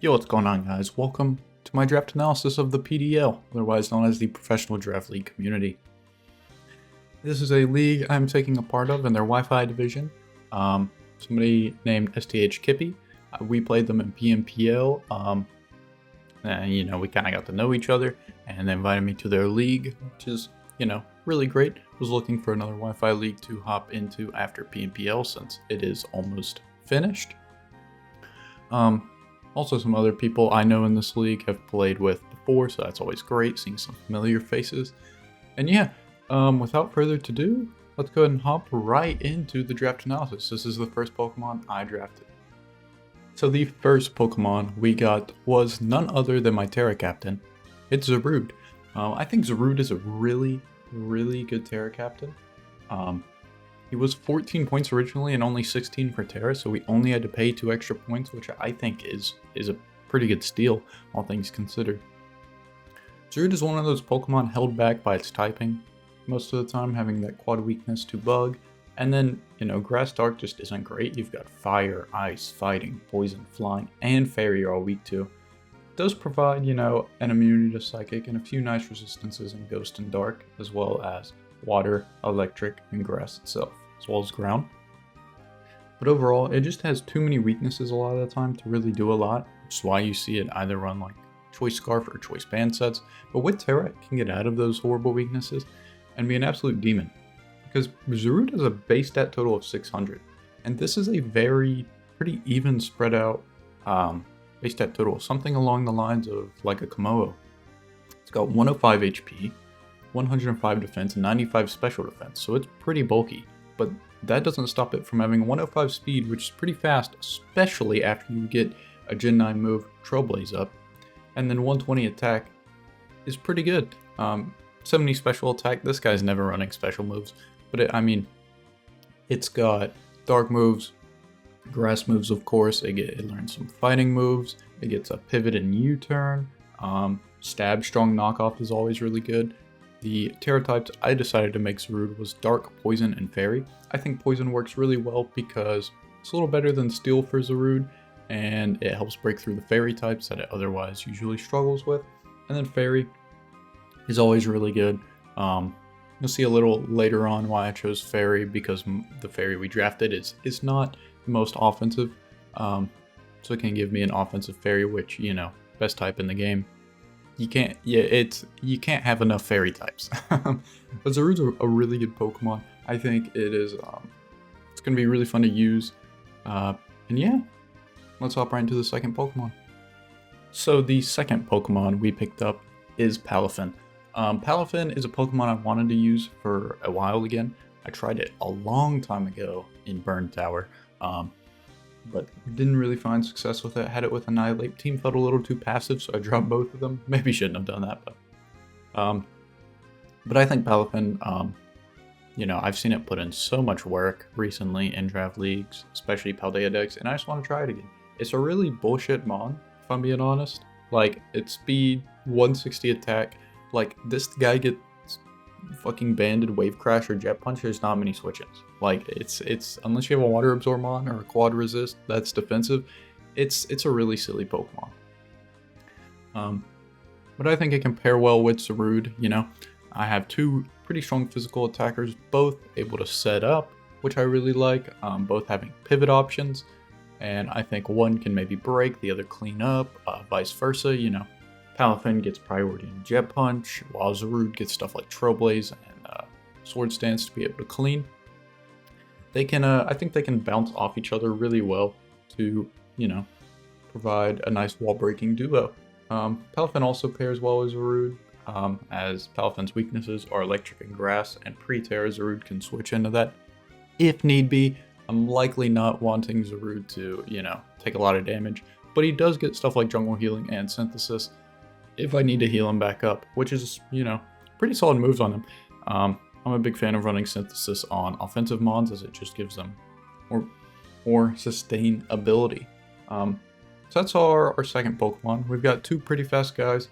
Yo, what's going on, guys? Welcome to my draft analysis of the PDL, otherwise known as the Professional Draft League community. This is a league I'm taking a part of in their Wi-Fi division. Somebody named STH Kippy. We played them in PMPL, and we kind of got to know each other, and they invited me to their league, which is, really great. Was looking for another Wi-Fi league to hop into after PMPL since it is almost finished. Also, some other people I know in this league have played with before, so that's always great, seeing some familiar faces. And yeah, without further ado, let's go ahead and hop right into the draft analysis. This is the first Pokemon I drafted. So the first Pokemon we got was none other than my Terra Captain. It's Zarude. I think Zarude is a really, really good Terra Captain. He was 14 points originally and only 16 for Terra, so we only had to pay 2 extra points, which I think is a pretty good steal, all things considered. Zarude is one of those Pokemon held back by its typing, most of the time having that quad weakness to Bug, and then, Grass Dark just isn't great. You've got Fire, Ice, Fighting, Poison, Flying, and Fairy are all weak to. It does provide, an immunity to Psychic and a few nice resistances in Ghost and Dark, as well as Water, Electric, and Grass itself, as well as Ground. But overall, it just has too many weaknesses a lot of the time to really do a lot, which is why you see it either run like Choice Scarf or Choice Band sets. But with Terra, it can get out of those horrible weaknesses and be an absolute demon. Because Zarude has a base stat total of 600, and this is a pretty even spread out base stat total, something along the lines of like a Komodo. It's got 105 HP, 105 defense, and 95 special defense, so it's pretty bulky, but that doesn't stop it from having 105 speed, which is pretty fast, especially after you get a Gen 9 move, Trailblaze up, and then 120 attack is pretty good. 70 special attack, this guy's never running special moves, but it's got dark moves, grass moves of course, it learns some fighting moves, it gets a pivot and U-turn, stab strong knockoff is always really good. The Terra types I decided to make Zarude was Dark, Poison, and Fairy. I think Poison works really well because it's a little better than Steel for Zarude, and it helps break through the Fairy types that it otherwise usually struggles with. And then Fairy is always really good. You'll see a little later on why I chose Fairy, because the Fairy we drafted is not the most offensive. So it can give me an offensive Fairy, which, best type in the game. You can't have enough Fairy types. But Zarude's a really good Pokemon. I think it is, it's going to be really fun to use. And yeah, let's hop right into the second Pokemon. So the second Pokemon we picked up is Palafin. Palafin is a Pokemon I wanted to use for a while again. I tried it a long time ago in Burn Tower, but didn't really find success with it. Had it with Annihilate. Team felt a little too passive, so I dropped both of them. Maybe shouldn't have done that, but I think Palafin, I've seen it put in so much work recently in draft leagues, especially Paldea decks, and I just want to try it again. It's a really bullshit mon, if I'm being honest. Like, it's speed, 160 attack. Like, this guy gets fucking banded Wave Crash or Jet Punch, there's not many switch-ins. Like, it's unless you have a Water Absorb on or a Quad Resist that's defensive, it's a really silly Pokemon. But I think it can pair well with Zarude. I have two pretty strong physical attackers, both able to set up, which I really like, both having pivot options, and I think one can maybe break, the other clean up, vice versa. Palafin gets priority in Jet Punch, while Zarude gets stuff like Trailblaze and Sword Stance to be able to clean. They can, I think they can bounce off each other really well to, provide a nice wall-breaking duo. Palafin also pairs well with Zarude, as Palafin's weaknesses are Electric and Grass, and pre-Terra Zarude can switch into that if need be. I'm likely not wanting Zarude to, take a lot of damage, but he does get stuff like Jungle Healing and Synthesis if I need to heal him back up, which is, pretty solid moves on him. I'm a big fan of running Synthesis on offensive mons, as it just gives them more sustainability. So that's our second Pokemon. We've got two pretty fast guys.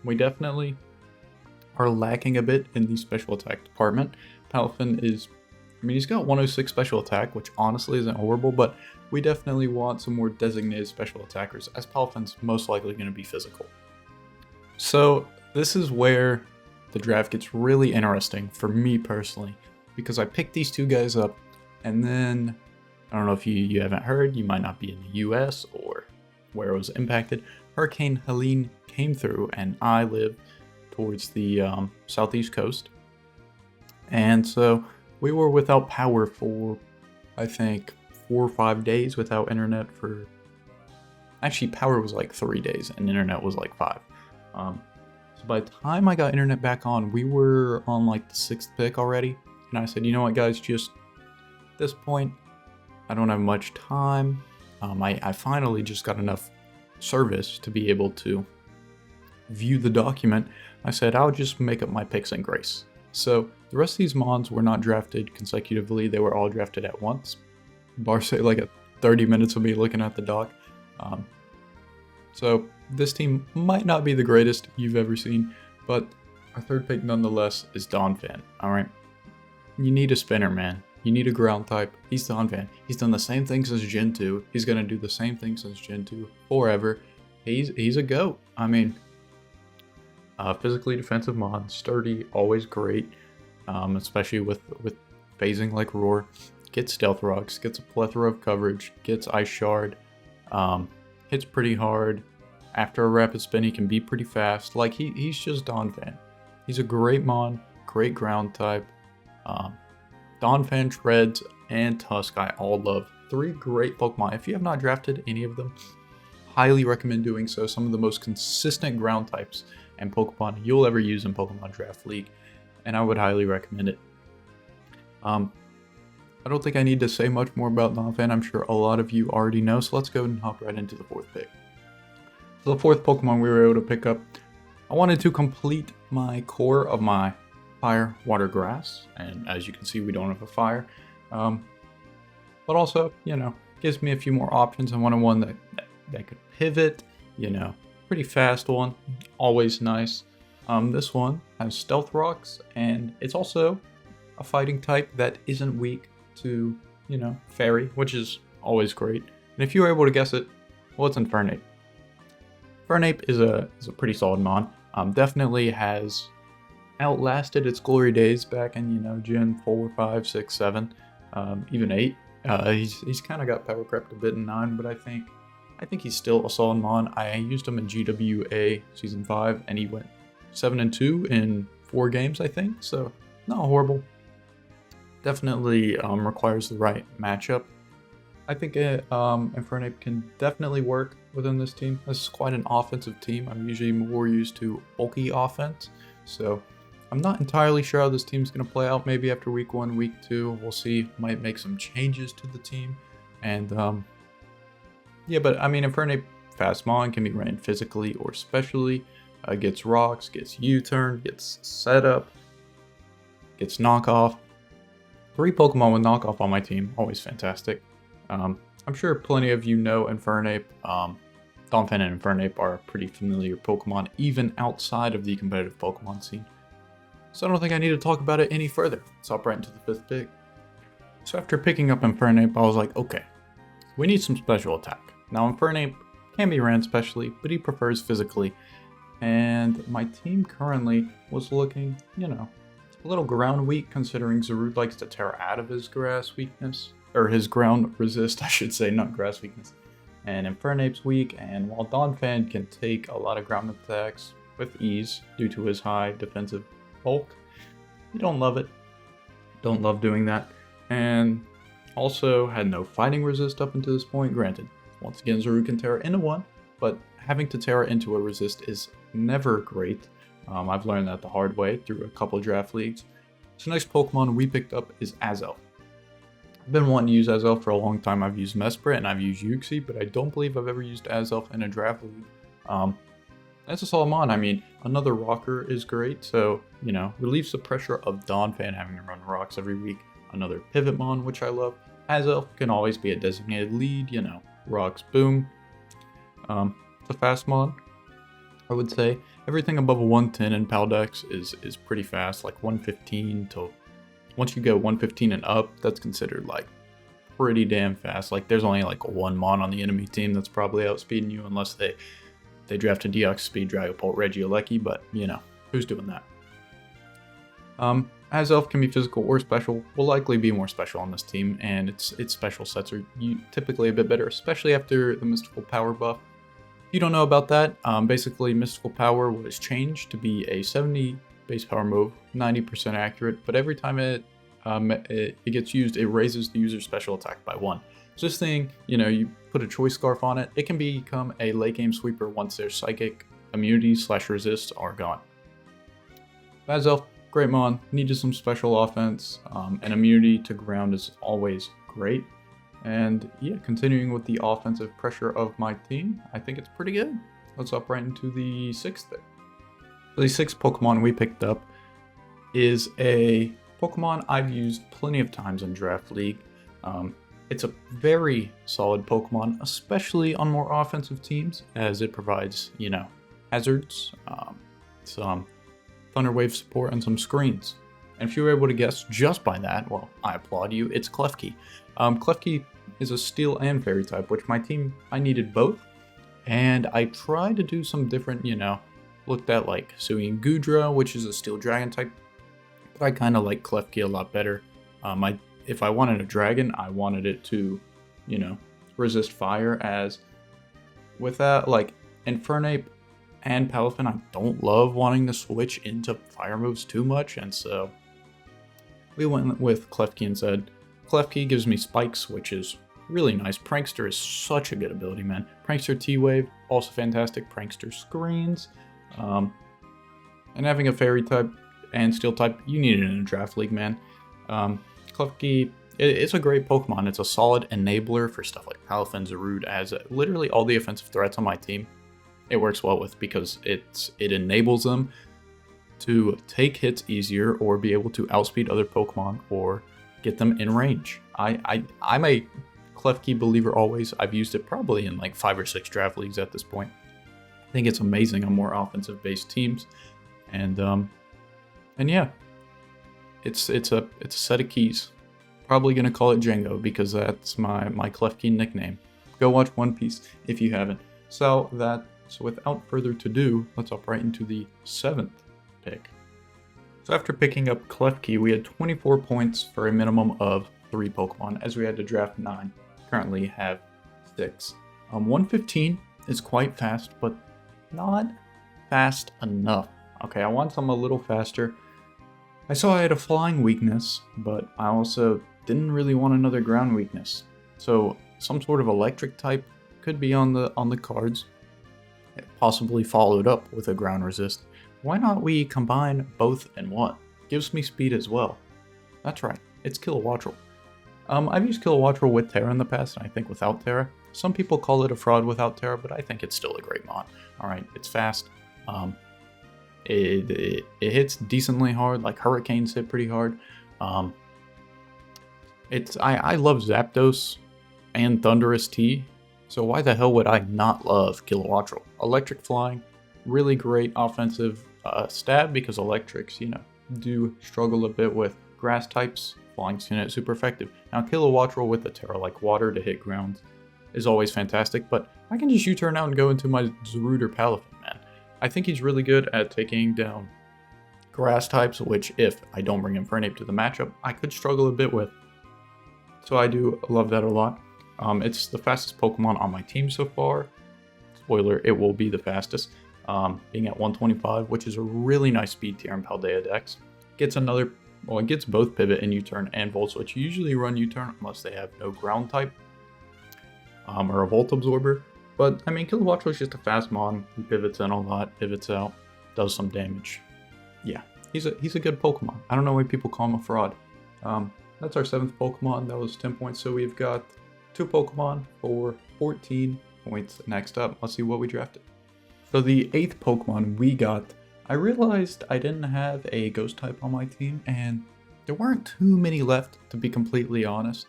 We definitely are lacking a bit in the special attack department. Palafin is, he's got 106 special attack, which honestly isn't horrible, but we definitely want some more designated special attackers, as Palafen's most likely going to be physical. So this is where the draft gets really interesting for me personally, because I picked these two guys up, and then, I don't know if you haven't heard, you might not be in the US or where it was impacted, Hurricane Helene came through, and I live towards the southeast coast. And so we were without power for, I think, 4 or 5 days without internet for... Actually, power was like 3 days and internet was like 5. So by the time I got internet back on, we were on like the 6th pick already. And I said, you know what, guys, just at this point, I don't have much time. I finally just got enough service to be able to view the document. I said, I'll just make up my picks in grace. So the rest of these mons were not drafted consecutively. They were all drafted at once. Bar say like at 30 minutes of me looking at the doc. So this team might not be the greatest you've ever seen, but our third pick nonetheless is Donphan. Alright, you need a spinner, man. You need a ground type. He's Donphan. He's done the same thing since Gen 2. He's going to do the same thing since Gen 2 forever. He's a GOAT. I mean, physically defensive mod, sturdy, always great, especially with phasing like Roar. Gets Stealth Rocks, gets a plethora of coverage, gets Ice Shard, hits pretty hard. After a rapid spin, he can be pretty fast. Like, he's just Donphan. He's a great mon, great ground type. Donphan, Treads, and Tusk I all love. 3 great Pokemon. If you have not drafted any of them, highly recommend doing so. Some of the most consistent ground types and Pokemon you'll ever use in Pokemon Draft League, and I would highly recommend it. I don't think I need to say much more about Donphan. I'm sure a lot of you already know, so let's go ahead and hop right into the 4th pick. So the 4th Pokemon we were able to pick up, I wanted to complete my core of my Fire, Water, Grass, and as you can see, we don't have a fire. But also, you know, gives me a few more options. I wanted one that could pivot, you know, pretty fast one, always nice. This one has Stealth Rocks, and it's also a fighting type that isn't weak to, you know, Fairy, which is always great. And if you were able to guess it, well, it's Infernape. Infernape is a pretty solid mon. Definitely has outlasted its glory days back in, you know, Gen 4, 5, 6, 7, even 8. He's kind of got power crept a bit in 9, but I think he's still a solid mon. I used him in GWA Season 5, and he went 7-2 in 4 games, I think, so not horrible. Definitely requires the right matchup. I think Infernape can definitely work within this team. This is quite an offensive team. I'm usually more used to bulky offense, so I'm not entirely sure how this team's going to play out. Maybe after week 1, week 2, we'll see. Might make some changes to the team. And yeah, but I mean, Infernape fast mon can be ran physically or specially. Gets rocks, gets U-turn, gets setup, gets knockoff. 3 Pokemon with knockoff on my team, always fantastic. I'm sure plenty of you know Infernape. Donphan and Infernape are pretty familiar Pokemon, even outside of the competitive Pokemon scene. So I don't think I need to talk about it any further. Let's hop right into the 5th pick. So after picking up Infernape, I was like, okay, we need some special attack. Now Infernape can be ran specially, but he prefers physically. And my team currently was looking, you know, a little ground weak, considering Zarude likes to tear out of his grass weakness. Or his ground resist, I should say, not grass weakness. And Infernape's weak, and while Donphan can take a lot of ground attacks with ease due to his high defensive bulk, you don't love it. Don't love doing that. And also had no fighting resist up until this point. Granted, once again, Zarude can tear into one, but having to tear into a resist is never great. I've learned that the hard way through a couple draft leagues. So next Pokemon we picked up is Azelf. I've been wanting to use Azelf for a long time. I've used Mesprit and I've used Uxie, but I don't believe I've ever used Azelf in a draft league. That's a solid mon. I mean, another rocker is great, so, you know, relieves the pressure of Donphan having to run rocks every week. Another pivot mon, which I love. Azelf can always be a designated lead, you know, rocks, boom. It's a fast mon, I would say. Everything above a 110 in Paldex is pretty fast, like 115 till... Once you go 115 and up, that's considered like pretty damn fast. Like, there's only like one mon on the enemy team that's probably outspeeding you, unless they draft a Deox Speed Dragapult Regieleki, but you know, who's doing that? As Elf can be physical or special, will likely be more special on this team, and its special sets are typically a bit better, especially after the Mystical Power buff. If you don't know about that, basically Mystical Power was changed to be a 70 base power move, 90% accurate, but every time it gets used, it raises the user's special attack by 1. So this thing, you know, you put a Choice Scarf on it, it can become a late game sweeper once their psychic immunities / resists are gone. As Elf, great mon, needed some special offense, and immunity to ground is always great. And yeah, continuing with the offensive pressure of my team, I think it's pretty good. Let's hop right into the 6th pick. So the 6th Pokemon we picked up is a Pokemon I've used plenty of times in Draft League. It's a very solid Pokemon, especially on more offensive teams, as it provides, you know, hazards, some Thunder Wave support, and some screens. And if you were able to guess just by that, well, I applaud you, it's Klefki. Klefki is a Steel and Fairy type, which my team, I needed both. And I tried to do some different, you know, looked at like Suing Gudra, which is a Steel Dragon type, but I kind of like Klefki a lot better. If I wanted a dragon, I wanted it to, you know, resist fire, as with that, like, Infernape and Palafin, I don't love wanting to switch into fire moves too much, and so we went with Klefki instead. Klefki gives me spikes, which is really nice. Prankster is such a good ability, man. Prankster T-Wave, also fantastic. Prankster screens. And having a fairy type and steel type, you need it in a draft league, man. Klefki, it's a great Pokemon. It's a solid enabler for stuff like Palafin, Zarude, as literally all the offensive threats on my team. It works well with, because it enables them to take hits easier or be able to outspeed other Pokemon or get them in range. I'm a Klefki believer always. I've used it probably in like 5 or 6 draft leagues at this point. I think it's amazing on more offensive based teams, and yeah, it's a set of keys. Probably gonna call it Django, because that's my Klefki nickname. Go watch One Piece if you haven't. So without further ado, let's hop right into the 7th pick. So after picking up Klefki, we had 24 points for a minimum of 3 Pokemon, as we had to draft 9. Currently have 6. 115 is quite fast, but not fast enough. Okay, I want something a little faster. I saw I had a flying weakness, but I also didn't really want another ground weakness. So some sort of electric type could be on the cards, possibly followed up with a ground resist. Why not we combine both in one? Gives me speed as well. That's right, it's Kilowattrel. I've used Kilowattrel with Terra in the past, and I think without Terra. Some people call it a fraud without Terra, but I think it's still a great mod. Alright, it's fast. It hits decently hard, like Hurricanes hit pretty hard. I love Zapdos and Thundurus T, so why the hell would I not love Kilowattrel? Electric flying, really great offensive stab, because electrics, you know, do struggle a bit with grass types. Flying's super effective. Now Kilowattrel with the Terra like water to hit ground is always fantastic, but I can just U-turn out and go into my Zarude or Palafin, man. I think he's really good at taking down grass types, which if I don't bring Infernape to the matchup, I could struggle a bit with. So I do love that a lot. It's the fastest Pokemon on my team so far. Spoiler, it will be the fastest. Being at 125, which is a really nice speed tier in Paldea Dex. It gets both Pivot and U-turn and Volt Switch. You usually run U-turn unless they have no ground type, or a Volt Absorber. But, I mean, Kilowattrel is just a fast mon. He pivots in a lot, pivots out, does some damage. Yeah, he's a good Pokemon. I don't know why people call him a fraud. That's our 7th Pokemon. That was 10 points. So we've got 2 Pokemon for 14 points. Next up, let's see what we drafted. So the 8th Pokemon we got, I realized I didn't have a Ghost type on my team, and there weren't too many left, to be completely honest.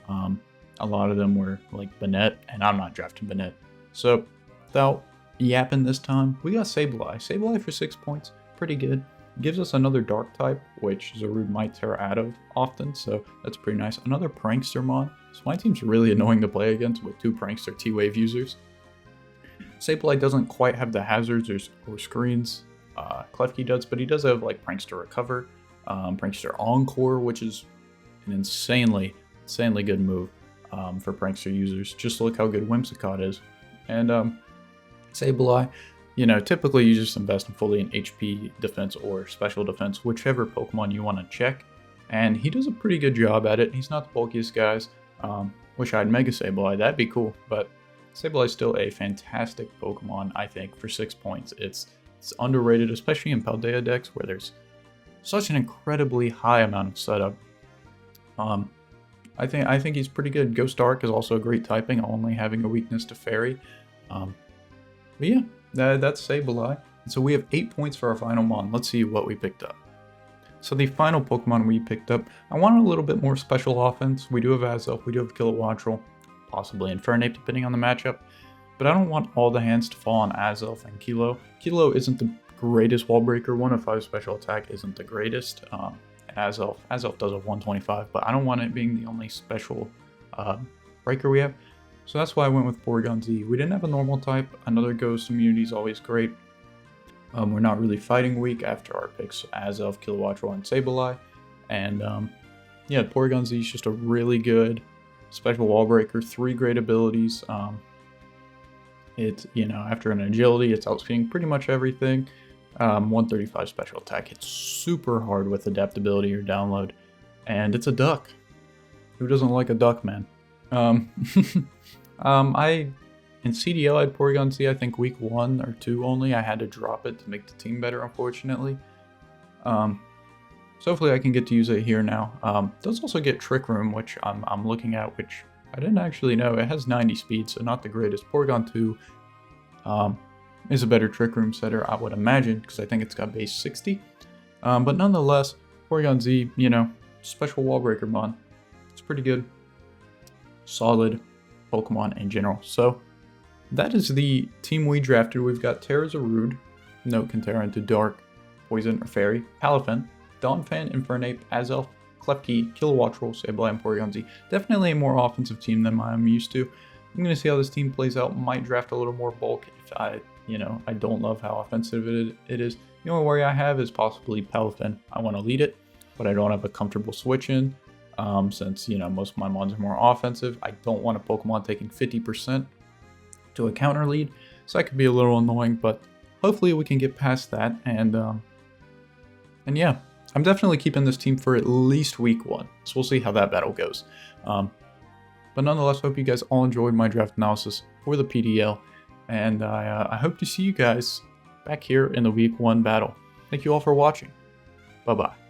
A lot of them were like Banette, and I'm not drafting Banette. So without yapping this time, we got Sableye. Sableye for 6 points, pretty good. Gives us another dark type, which Zarude might tear out of often, so that's pretty nice. Another Prankster Mon, so my team's really annoying to play against with 2 Prankster T-Wave users. Sableye doesn't quite have the hazards or screens Klefki does, but he does have like Prankster Recover, Prankster Encore, which is an insanely good move for Prankster users. Just look how good Whimsicott is. And Sableye, you know, typically you just invest in fully in HP defense or special defense, whichever Pokemon you want to check. And he does a pretty good job at it. He's not the bulkiest guys. Wish I had Mega Sableye, that'd be cool. But Sableye is still a fantastic Pokemon, I think, for 6 points. It's underrated, especially in Paldea decks where there's such an incredibly high amount of setup. I think he's pretty good. Ghost Dark is also a great typing, only having a weakness to Fairy. But yeah, that's Sableye. So we have 8 points for our final Mon. Let's see what we picked up. So the final Pokemon we picked up, I wanted a little bit more special offense. We do have Azelf, we do have Kilowattrel, possibly Infernape depending on the matchup. But I don't want all the hands to fall on Azelf and Kilo. Kilo isn't the greatest wall breaker. 105 special attack isn't the greatest. Azelf does a 125, but I don't want it being the only special breaker we have. So that's why I went with Porygon Z. We didn't have a normal type. Another Ghost immunity is always great. We're not really fighting weak after our picks Azelf, Kilowattrel, and Sableye. And yeah, Porygon Z is just a really good special wall breaker. 3 great abilities. It's, you know, after an agility, it's outspeeding pretty much everything. 135 special attack. It's super hard with adaptability or download. And it's a duck. Who doesn't like a duck, man? In CDL I had Porygon Z, I think week 1 or 2 only. I had to drop it to make the team better, unfortunately. So hopefully I can get to use it here now. It does also get Trick Room, which I'm looking at, which I didn't actually know. It has 90 speed, so not the greatest. Porygon 2 is a better Trick Room setter, I would imagine, because I think it's got base 60. But nonetheless, Porygon Z, you know, special wall breaker Mon. It's pretty good. Solid Pokemon in general. So that is the team we drafted. We've got Zarude, Note can tear into Dark, Poison, or Fairy, Palafin, Donphan, Infernape, Azelf, Klefki, Kilowattrel, Sableye, and Porygon Z. Definitely a more offensive team than I'm used to. I'm going to see how this team plays out. Might draft a little more bulk if I don't love how offensive it is. The only worry I have is possibly Palafin. I want to lead it, but I don't have a comfortable switch in. Since, you know, most of my Mons are more offensive. I don't want a Pokemon taking 50% to a counter lead, so that could be a little annoying, but hopefully we can get past that, and yeah, I'm definitely keeping this team for at least week 1, so we'll see how that battle goes. But nonetheless, hope you guys all enjoyed my draft analysis for the PDL, and I hope to see you guys back here in the week 1 battle. Thank you all for watching. Bye-bye.